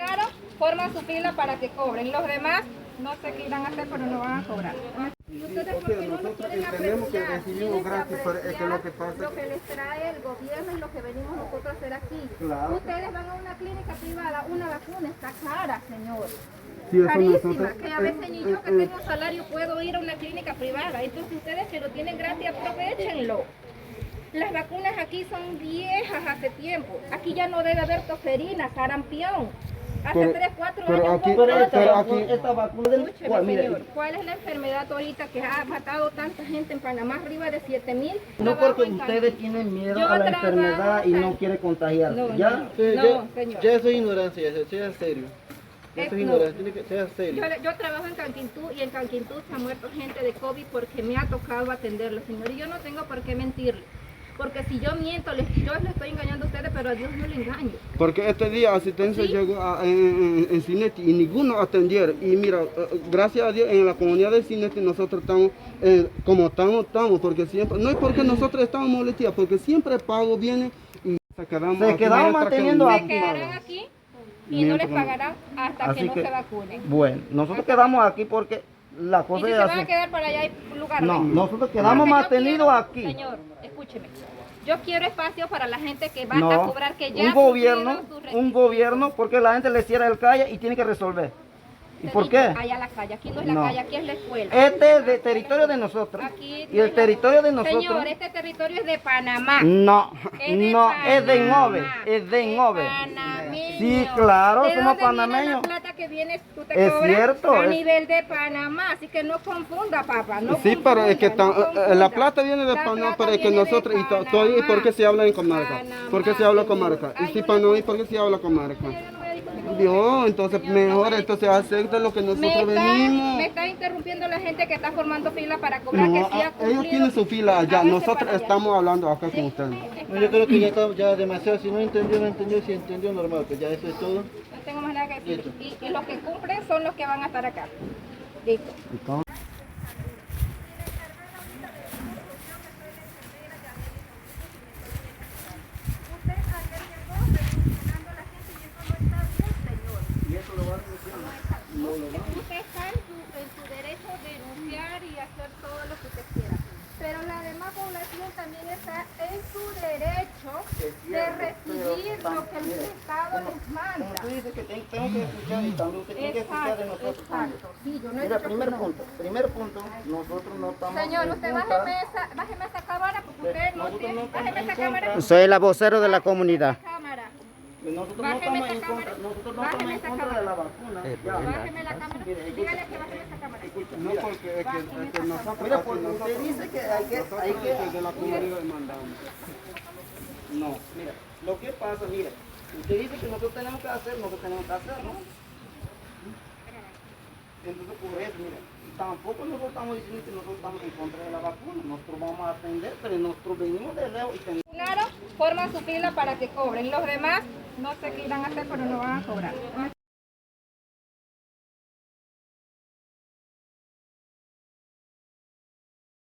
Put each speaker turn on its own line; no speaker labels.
vacunaron, forman su fila para que cobren. Los demás no sé qué irán a hacer, pero no van a cobrar. ¿Y ustedes por qué no nos quieren
entendemos que
apreciar?
recibimos gratis, pero es que lo que pasa
Lo que les trae el gobierno y lo que venimos nosotros a hacer aquí.
Claro.
Ustedes van a una clínica privada, una vacuna está cara, señor.
Sí, eso
Carísima,
nosotros,
que a veces ni yo que tengo salario puedo ir a una clínica privada. Entonces ustedes que lo tienen gratis, aprovechenlo. Las vacunas aquí son viejas hace tiempo. Aquí ya no debe haber tosferina, sarampión. Hace
Pero-
3, 4
pero
años.
aquí-
hubo
pero
otra.
aquí-
esta vacuna del
Escúcheme,
cual, mire,
señor, ¿cuál es la enfermedad ahorita que ha matado tanta gente en Panamá? Arriba de 7,000.
no porque ustedes tienen miedo
Yo
a la
trabajo
enfermedad y no
en-
quieren contagiarse,
No,
¿ya?
no,
Sí,
no, señor.
ya eso es ignorancia, sea serio. Ya eso es
No.
ignorancia, tiene que ser serio.
Yo trabajo en Canquintú y en Canquintú se ha muerto gente de COVID porque me ha tocado atenderlo, señor. Y yo no tengo por qué mentirle. Porque si yo miento, yo les estoy engañando a ustedes, pero a Dios no le engaño.
porque este día asistencia
¿Sí?
llegó en Cinetti y ninguno atendieron. Y mira, gracias a Dios en la comunidad de Cinetti nosotros estamos como estamos, porque siempre, no es porque nosotros estamos molestia, porque siempre el pago viene y se quedamos
Se
aquí
quedaron
mientras que
manteniendo
no-
Se quedarán aquí y no les pagarán hasta que
Así
no
que-
se vacunen.
Bueno, nosotros quedamos aquí porque la
Y
cosa
si
es
se van a
así.
quedar para allá hay lugar.
No,
¿ves?
nosotros quedamos
Porque yo
mantenidos
quiero-
aquí.
Señor, escúcheme. Yo quiero espacio para la gente que va a
No,
cobrar, que ya
un gobierno,
cumplieron sus
un
requisitos.
gobierno, porque la gente le cierra el calle y tiene que resolver. ¿Y por qué?
Allá la calle, aquí no es la
No.
calle, aquí es la escuela.
Este es el territorio de nosotros.
Aquí
Y el territorio de nosotros.
Señor, este territorio es de Panamá.
No,
Es de
no, es de
Panamá,
Nove, es de Nove.
panameño.
Sí, claro,
¿De
somos
dónde viene
panameños.
la plata que viene, tú te
Es
cobras
cierto,
a
es-
nivel de Panamá, así que no confunda, papá, no
Sí, pero es que
confunda, no confunda.
la plata viene de
La
Panamá,
plata
pero es que
viene de
nosotros, y
Panamá.
todo es porque se habla en comarca.
Panamá,
Porque se habla
señor.
comarca. Y
Hay
si
una
Panamá,
cosa-
porque se habla comarca.
Señor, yo no voy a discutir con
Dios,
usted.
entonces
Señor, no
mejor,
voy a
entonces acepta lo que nosotros venimos.
Me está interrumpiendo la gente que está formando fila para cobrar
No,
que sí ha
ellos
cumplido.
tienen su fila allá,
Hágase
nosotros
para allá.
estamos hablando acá con ustedes.
No, yo creo que ya está ya demasiado. Si no entendió, no entendió. Si entendió, normal. Pues ya eso es todo.
No tengo más nada que decir. Y los que cumplen son los que van a estar acá. Listo. Usted está en su derecho de denunciar y hacer todo lo que usted quiera. Pero la demás población también está en su derecho de recibir lo que el Estado les manda.
Tú dices que tengo que escuchar y también usted tiene que escuchar de nosotros.
Exacto. Sí, yo no he
Mira,
dicho que
primer
no.
punto, nosotros no estamos
Señor,
en
usted
contra.
bájeme esa cámara porque usted no
Nosotros
tiene.
no estamos
Bájeme
en
esa cámara.
contra.
Soy la vocero de la comunidad.
Cámara.
Nosotros no
Bájeme
estamos
esa
en contra,
cámara.
nosotros no
Bájeme
estamos en
esa
contra
cámara.
de la vacuna. Ya.
Bájeme la cámara. Dígale que bájeme esa cámara.
No, porque es que nosotros,
Mira, porque usted dice que hay que
desde la comunidad mandamos.
No, mira, lo que pasa, mira, usted dice que nosotros tenemos que hacer, nosotros tenemos que hacer, ¿no? Entonces, por eso, mira, tampoco nosotros estamos diciendo que nosotros estamos en contra de la vacuna, nosotros vamos a atender, pero nosotros venimos de lejos y tenemos...
Claro, forman su fila para que cobren. Los demás no sé qué irán a hacer, pero no van a cobrar.